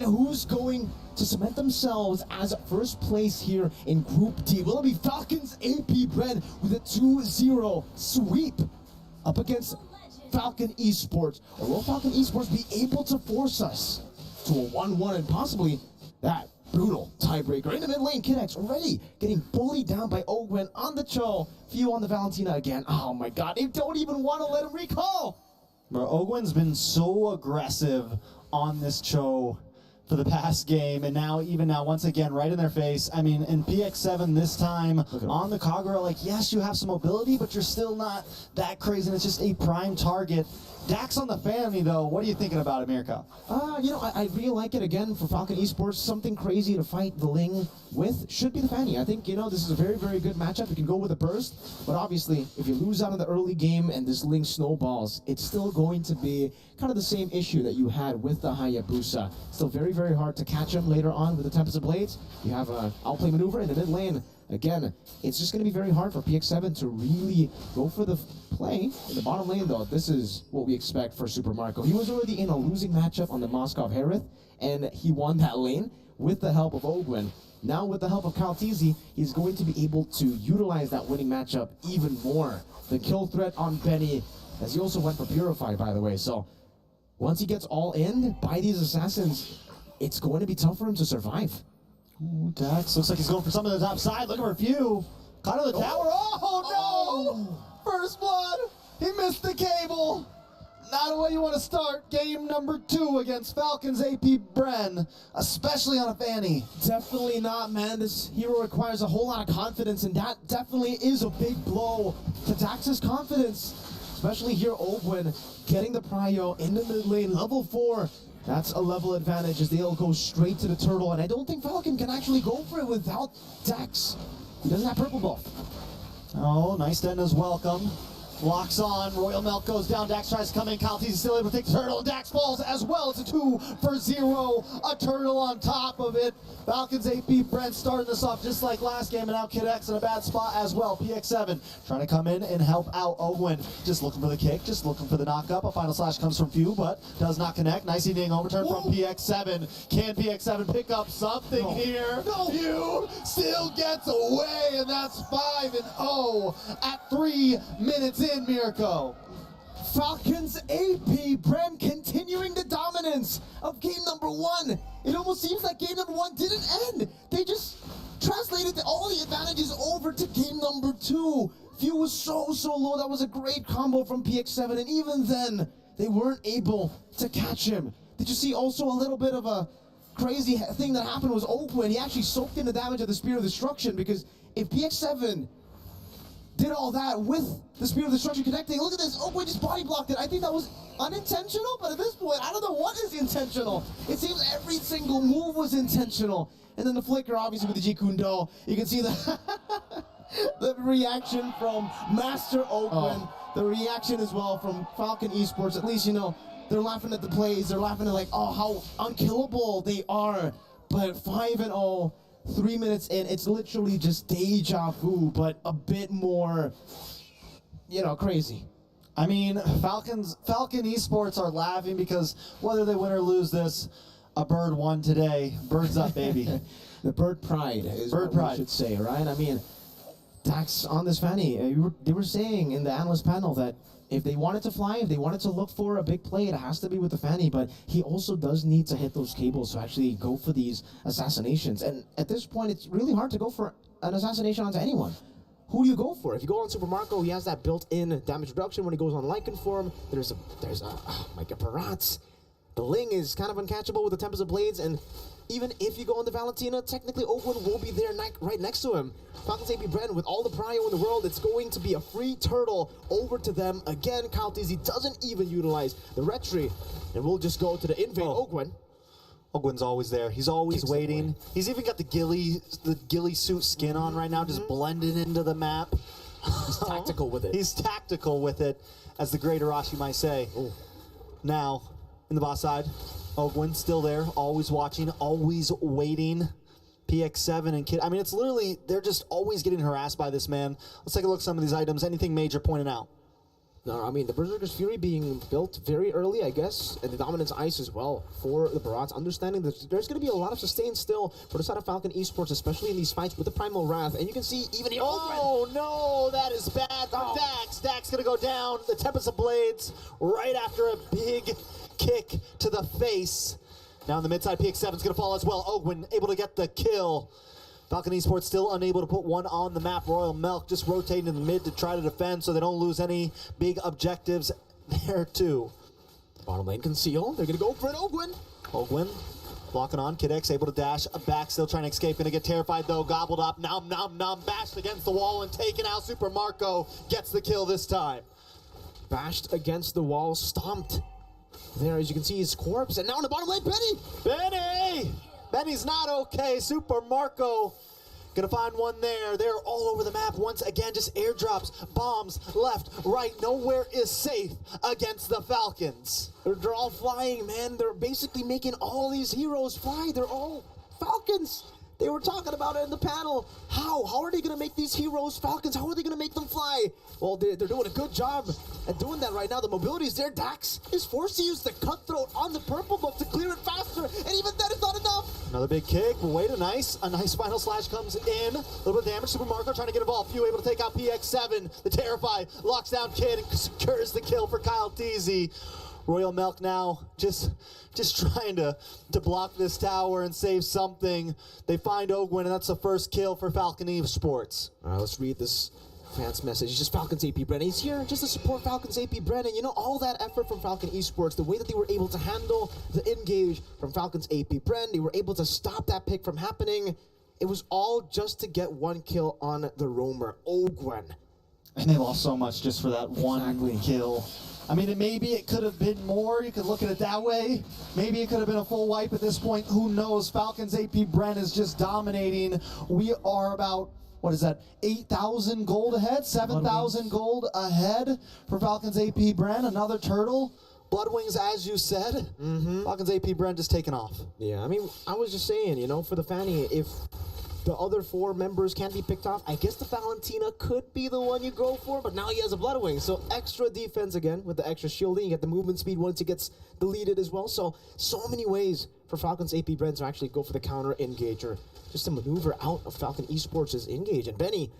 And who's going to cement themselves as first place here in Group D? Will it be Falcons Apbren with a 2-0 sweep up against Falcon Esports? Or will Falcon Esports be able to force us to a 1-1 and possibly that brutal tiebreaker? In the mid lane, KidX already getting bullied down by Ogwen on the Cho. Few on the Valentina again. Oh my god, they don't even want to let him recall. Bro, Ogwen's been so aggressive on this Cho for the past game, and now, even now, once again, right in their face. I mean, in PX7 this time, on the Kagura, like, yes, you have some mobility, but you're still not that crazy, and it's just a prime target. Dax on the Fanny, though, what are you thinking about it, Mirko? You know, I really like it, again, for Falcon Esports. Something crazy to fight the Ling with should be the Fanny. I think, you know, this is a very, very good matchup. You can go with a burst, but obviously, if you lose out in the early game and this Ling snowballs, it's still going to be kind of the same issue that you had with the Hayabusa. Still very, very hard to catch him later on with the Tempest of Blades. You have a outplay maneuver in the mid lane. Again, it's just going to be very hard for PX7 to really go for the play. In the bottom lane, though, this is what we expect for Super Marco. He was already in a losing matchup on the Moskov Harith, and he won that lane with the help of Ogwen. Now, with the help of Kaltizi, he's going to be able to utilize that winning matchup even more. The kill threat on Benny, as he also went for Purify, by the way. So, once he gets all in by these assassins, it's going to be tough for him to survive. Ooh, Dax looks like he's going for something on the top side. Looking for a few. Caught on the tower. Oh, no! First blood. He missed the cable. Not the way you want to start game number 2 against Falcons Apbren, especially on a Fanny. Definitely not, man. This hero requires a whole lot of confidence, and that definitely is a big blow to Dax's confidence. Especially here, Ogwen getting the prio in the mid lane, level 4. That's a level advantage as they'll go straight to the turtle, and I don't think Falcon can actually go for it without Dax. He doesn't have purple buff. Oh, nice Denna's welcome. Locks on, Royal Milk goes down, Dax tries to come in, Kaltiz is still able to take the turtle, and Dax falls as well. It's a 2-for-0, a turtle on top of it. Falcons Apbren starting this off just like last game, and now KidX in a bad spot as well. PX7 trying to come in and help out Ogwen. Just looking for the kick, just looking for the knock-up. A final slash comes from Few, but does not connect. Nicely being overturned from PX7. Can PX7 pick up something here? No. Few still gets away, and that's 5-0 at 3 minutes in. Mirko. Falcons Apbren continuing the dominance of game number 1. It almost seems like game number 1 didn't end. They just translated all the advantages over to game number 2. Few was so low. That was a great combo from PX7, and even then, they weren't able to catch him. Did you see also a little bit of a crazy thing that happened was Ogwen? He actually soaked in the damage of the Spear of Destruction, because if PX7 did all that with the Spear of Destruction connecting, look at this, Ogwen just body blocked it. I think that was unintentional, but at this point, I don't know what is intentional. It seems every single move was intentional. And then the flicker, obviously, with the G Kundo. You can see the the reaction from Master Ogwen. The reaction as well from Falcon Esports. At least, you know, they're laughing at the plays. They're laughing at, like, oh, how unkillable they are. But 5-0. 3 minutes in, it's literally just deja vu, but a bit more, you know, crazy. I mean, Falcon Esports are laughing because whether they win or lose this, a bird won today. Birds up, baby. The bird pride is what we should say, right? I mean, Dax on this Fanny, they were saying in the analyst panel that if they wanted to fly, if they wanted to look for a big play, it has to be with the Fanny, but he also does need to hit those cables to actually go for these assassinations. And at this point, it's really hard to go for an assassination onto anyone. Who do you go for? If you go on Super Marco, he has that built-in damage reduction. When he goes on Lycan form, there's a oh my god, Barats. The Ling is kind of uncatchable with the Tempest of Blades, and even if you go on the Valentina, technically Ogwen will be there right next to him. Falcons Apbren, with all the prio in the world, it's going to be a free turtle over to them. Again, Kaltizi doesn't even utilize the retry, and we'll just go to the invade. Ogwen. Ogwen's always there. He's always waiting. He's even got the ghillie suit skin on right now, just blending into the map. He's tactical with it. He's tactical with it, as the great Arashi might say. Ooh. Now, in the bot side, Ogwen still there, always watching, always waiting. PX7 and Kid. I mean, it's literally, they're just always getting harassed by this man. Let's take a look at some of these items. Anything major pointed out? No, I mean, the Berserker's Fury being built very early, I guess, and the Dominance Ice as well for the Barats, understanding that there's going to be a lot of sustain still for the side of Falcon Esports, especially in these fights with the Primal Wrath, and you can see even the Oh, no, that is bad for Dax. Dax going to go down, the Tempest of Blades, right after a big kick to the face. Now in the mid-side, PX7 is going to fall as well. Ogwin able to get the kill. Falcon Esports still unable to put one on the map. Royal Milk just rotating in the mid to try to defend so they don't lose any big objectives there too. Bottom lane conceal. They're going to go for it. Ogwin blocking on. Kid X able to dash back, still trying to escape. Going to get terrified though. Gobbled up. Nom, bashed against the wall and taken out. Super Marco gets the kill this time. Bashed against the wall, stomped. There, as you can see, his corpse. And now in the bottom lane, Benny! Benny's not okay. Super Marco gonna find one there. They're all over the map once again. Just airdrops, bombs, left, right. Nowhere is safe against the Falcons. They're all flying, man. They're basically making all these heroes fly. They're all Falcons. They were talking about it in the panel. How are they going to make these heroes Falcons? How are they going to make them fly? Well, they're doing a good job at doing that right now. The mobility is there. Dax is forced to use the cutthroat on the purple buff to clear it faster, and even that is not enough. Another big kick. Wait, a nice final slash comes in. A little bit of damage. Super Marco trying to get involved. Few able to take out PX7. The Terrify locks down Kid and secures the kill for Kyle Teasy. Royal Milk now just trying to block this tower and save something. They find Ogwin, and that's the first kill for Falcon Esports. All right, let's read this fan's message. It's just Falcons Apbren. He's here just to support Falcons Apbren. And you know, all that effort from Falcon Esports, the way that they were able to handle the engage from Falcons Apbren, they were able to stop that pick from happening. It was all just to get one kill on the roamer, Ogwin. And they lost so much just for that one kill. I mean, maybe it could have been more. You could look at it that way. Maybe it could have been a full wipe at this point. Who knows? Falcons Apbren is just dominating. We are about, what is that, 8,000 gold ahead? 7,000 gold ahead for Falcons Apbren. Another turtle. Bloodwings, as you said. Falcons Apbren just taking off. Yeah, I mean, I was just saying, you know, for the Fanny, if the other 4 members can't be picked off, I guess the Valentina could be the one you go for, but now he has a Bloodwing. So extra defense again with the extra shielding. You get the movement speed once he gets deleted as well. So many ways for Falcons Apbren to actually go for the counter engage or just to maneuver out of Falcon Esports' engage. And Benny,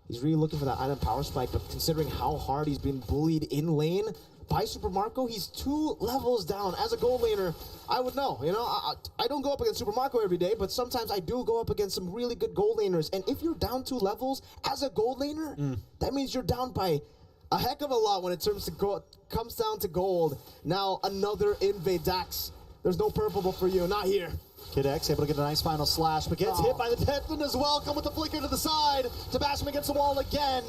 he's really looking for that item power spike, but considering how hard he's been bullied in lane by Super Marco, he's 2 levels down. As a gold laner, I would know. You know, I don't go up against Super Marco every day, but sometimes I do go up against some really good gold laners. And if you're down 2 levels as a gold laner, that means you're down by a heck of a lot when it comes down to gold. Now another invade Dax. There's no purple buff for you, not here. Kid X able to get a nice final slash, but gets hit by the Deathman as well. Come with the flicker to the side to bash him against the wall again.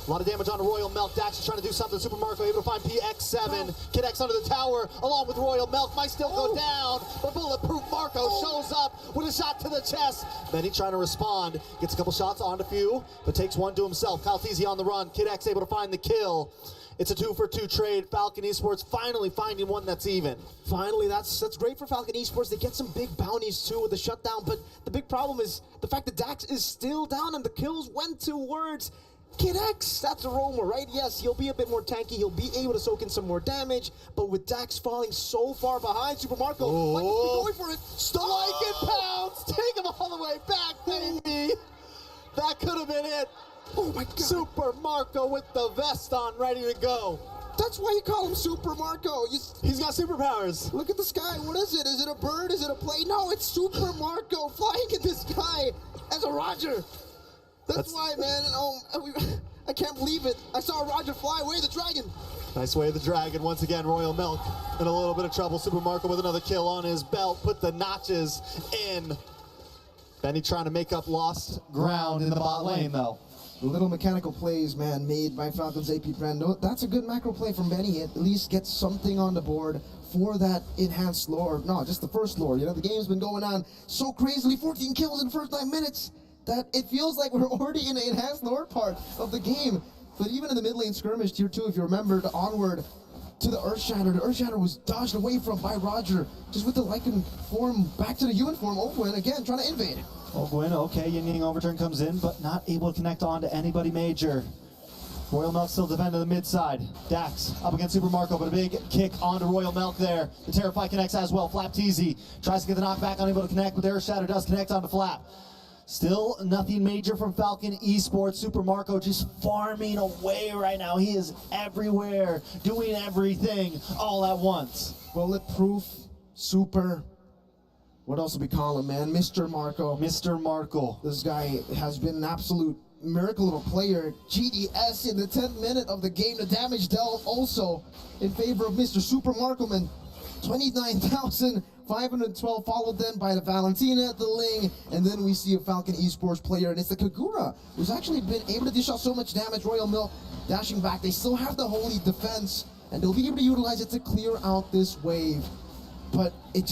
A lot of damage on Royal Milk. Dax is trying to do something. Super Marco able to find PX7. Kid X under the tower along with Royal Milk. Might still go down, but Bulletproof Marco shows up with a shot to the chest. Benny trying to respond. Gets a couple shots onto Few, but takes one to himself. Kyle Teasy on the run. Kid X able to find the kill. It's a 2-for-2 trade. Falcon Esports finally finding one that's even. Finally, that's great for Falcon Esports. They get some big bounties too with the shutdown, but the big problem is the fact that Dax is still down and the kills went towards Kid X. That's a roamer, right? Yes, he'll be a bit more tanky. He'll be able to soak in some more damage, but with Dax falling so far behind, Super Marco might be going for it. Like it pounds. Take him all the way back, baby. That could have been it. Oh my God. Super Marco with the vest on, ready to go. That's why you call him Super Marco. He's got superpowers. Look at the sky. What is it? Is it a bird? Is it a plane? No, it's Super Marco flying in the sky as a Roger. That's why, man. I can't believe it. I saw Roger fly away the dragon. Nice way of the dragon. Once again, Royal Milk in a little bit of trouble. Super Marco with another kill on his belt. Put the notches in. Benny trying to make up lost ground in the bot lane, though. Little mechanical plays, man, made by Falcons Apbren. No, that's a good macro play from Benny. At least get something on the board for that enhanced lore. No, just the first lore. You know, the game's been going on so crazily. 14 kills in the first 9 minutes that it feels like we're already in the enhanced lore part of the game. But even in the mid lane skirmish tier 2, if you remember, the onward to the Earthshatter. The Earthshatter was dodged away from by Roger, just with the Lycan form back to the human form. Ogwin again trying to invade. Ogwin, okay, Yin Yang Overturn comes in, but not able to connect on to anybody major. Royal Milk still defending the mid side. Dax up against Super Marco, but a big kick onto Royal Milk there. The Terrify connects as well. Flap TZ tries to get the knockback, unable to connect, but Air Shatter does connect onto Flap. Still nothing major from Falcon Esports. Super Marco just farming away right now. He is everywhere, doing everything all at once. Bulletproof, super. What else do we call him, man? Mr. Marco. Mr. Marco. This guy has been an absolute miracle of a player. GDS in the 10th minute of the game. The damage dealt also in favor of Mr. Super Marco, man. 29,512, followed then by the Valentina, the Ling, and then we see a Falcon Esports player, and it's the Kagura, who's actually been able to dish out so much damage. Royal Milk dashing back. They still have the Holy Defense, and they'll be able to utilize it to clear out this wave. But it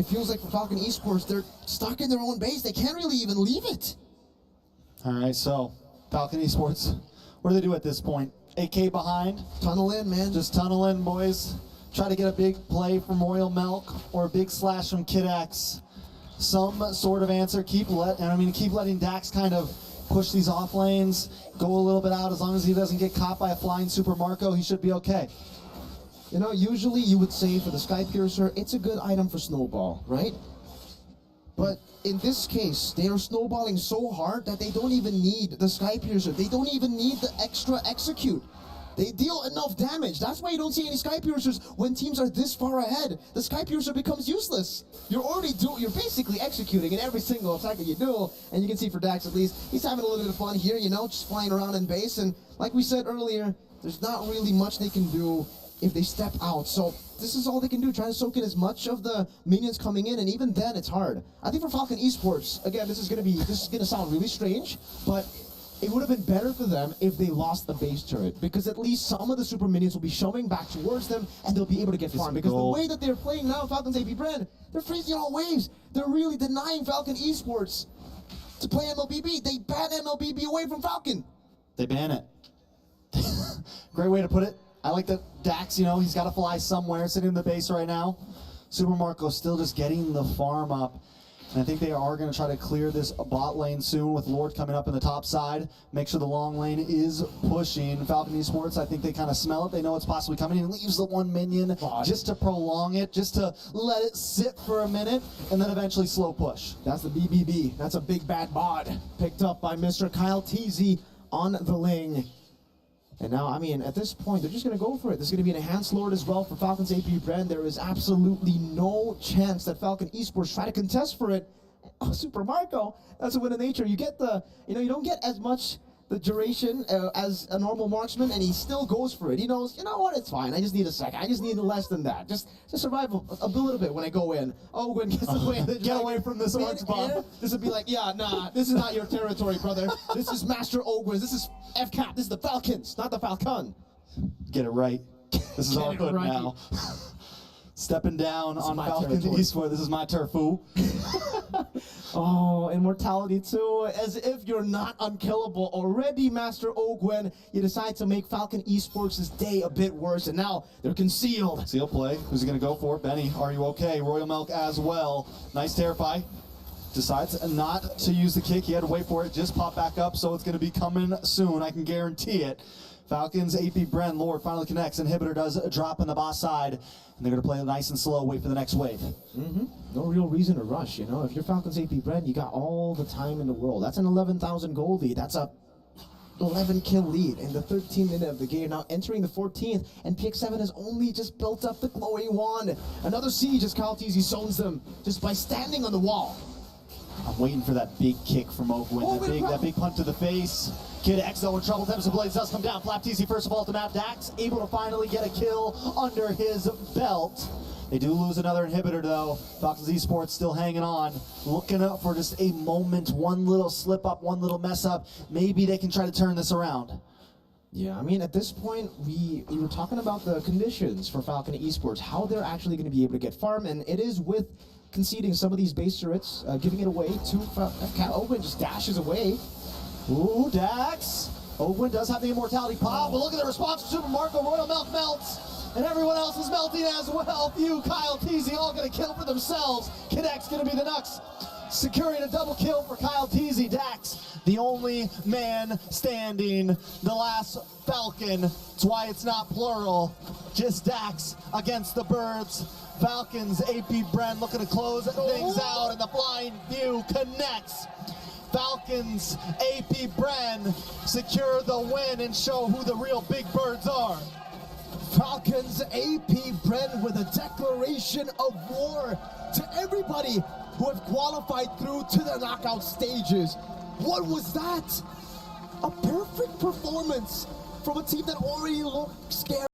feels like for Falcon Esports, they're stuck in their own base. They can't really even leave it. All right, so Falcon Esports, what do they do at this point? 8K behind? Tunnel in, man. Just tunnel in, boys. Try to get a big play from Royal Milk or a big slash from Kid X. Some sort of answer. Keep letting Dax kind of push these off lanes, go a little bit out. As long as he doesn't get caught by a flying Super Marco, he should be okay. You know, usually you would say for the Sky Piercer, it's a good item for Snowball, right? But in this case, they are snowballing so hard that they don't even need the Sky Piercer. They don't even need the extra execute. They deal enough damage. That's why you don't see any Sky Piercers when teams are this far ahead. The Sky Piercer becomes useless. You're basically executing in every single attack that you do. And you can see for Dax at least, he's having a little bit of fun here, you know, just flying around in base. And like we said earlier, there's not really much they can do if they step out. So this is all they can do, try to soak in as much of the minions coming in, and even then it's hard. I think for Falcon Esports, again, this is gonna sound really strange, but it would have been better for them if they lost the base turret, because at least some of the super minions will be shoving back towards them and they'll be able to get farmed. Because the way that they're playing now, Falcons Apbren, they're freezing all waves. They're really denying Falcon Esports to play MLBB. They ban MLBB away from Falcon. They ban it. Great way to put it. I like that Dax, you know, he's got to fly somewhere, sitting in the base right now. Super Marco still just getting the farm up. And I think they are going to try to clear this bot lane soon with Lord coming up in the top side. Make sure the long lane is pushing. Falcon Esports, I think they kind of smell it. They know it's possibly coming. He leaves the one minion just to prolong it, just to let it sit for a minute, and then eventually slow push. That's the BBB. That's a big bad bod picked up by Mr. Kyle TZ on the Ling. And now, I mean, at this point, they're just going to go for it. There's going to be an enhanced Lord as well for Falcons Apbren. There is absolutely no chance that Falcon Esports try to contest for it. Oh, Super Marco, that's a win of nature. You get the, you know, you don't get as much the duration as a normal marksman, and he still goes for it. He knows, you know what, it's fine. I just need a second. I just need less than that. Just survive a little bit when I go in. Oh, when gets away, get away from this orange bomb. This would be like, yeah, nah, this is not your territory, brother. This is Master Ogwins. This is FCAP. This is the Falcons, not the Falcon. Get it right. This is our hood right now. Stepping down on Falcon Esports. This is my turf, fool. Oh, immortality too. As if you're not unkillable already, Master Ogwen. You decide to make Falcon Esports' day a bit worse, and now they're concealed. Seal play. Who's he going to go for? Benny, are you okay? Royal Milk as well. Nice Terrify. Decides not to use the kick. He had to wait for it. Just pop back up, so it's going to be coming soon. I can guarantee it. Falcons, Apbren, Lord finally connects. Inhibitor does a drop on the boss side. And they're going to play nice and slow, wait for the next wave. No real reason to rush, you know. If you're Falcons Apbren, you got all the time in the world. That's an 11,000 gold lead. That's a 11 kill lead in the 13th minute of the game. Now entering the 14th, and PX7 has only just built up the glowing wand. Another siege as Kyle TZ zones them just by standing on the wall. I'm waiting for that big kick from Ogwin. That big punt to the face. Kid X though in trouble. Tempest of Blades does come down. Flap TZ first of all to map. Dax able to finally get a kill under his belt. They do lose another inhibitor though. Falcons Esports still hanging on. Looking up for just a moment. One little slip up, one little mess up. Maybe they can try to turn this around. Yeah, I mean, at this point, we were talking about the conditions for Falcon Esports, how they're actually going to be able to get farm, and it is with conceding some of these base turrets, giving it away to FCAT. Ogwin just dashes away. Ooh, Dax. Ogwin does have the immortality pop, but look at the response from Super Marco. Royal Milk melts, and everyone else is melting as well. Few Kyle TZ all going to kill for themselves. Kid X going to be the next securing a double kill for Kyle Teasy. Dax, the only man standing, the last Falcon. That's why it's not plural. Just Dax against the Birds. Falcons, Apbren looking to close things out, and the blind view connects. Falcons, Apbren secure the win and show who the real big birds are. Falcons Apbren with a declaration of war to everybody who have qualified through to the knockout stages. What was that? A perfect performance from a team that already looked scary.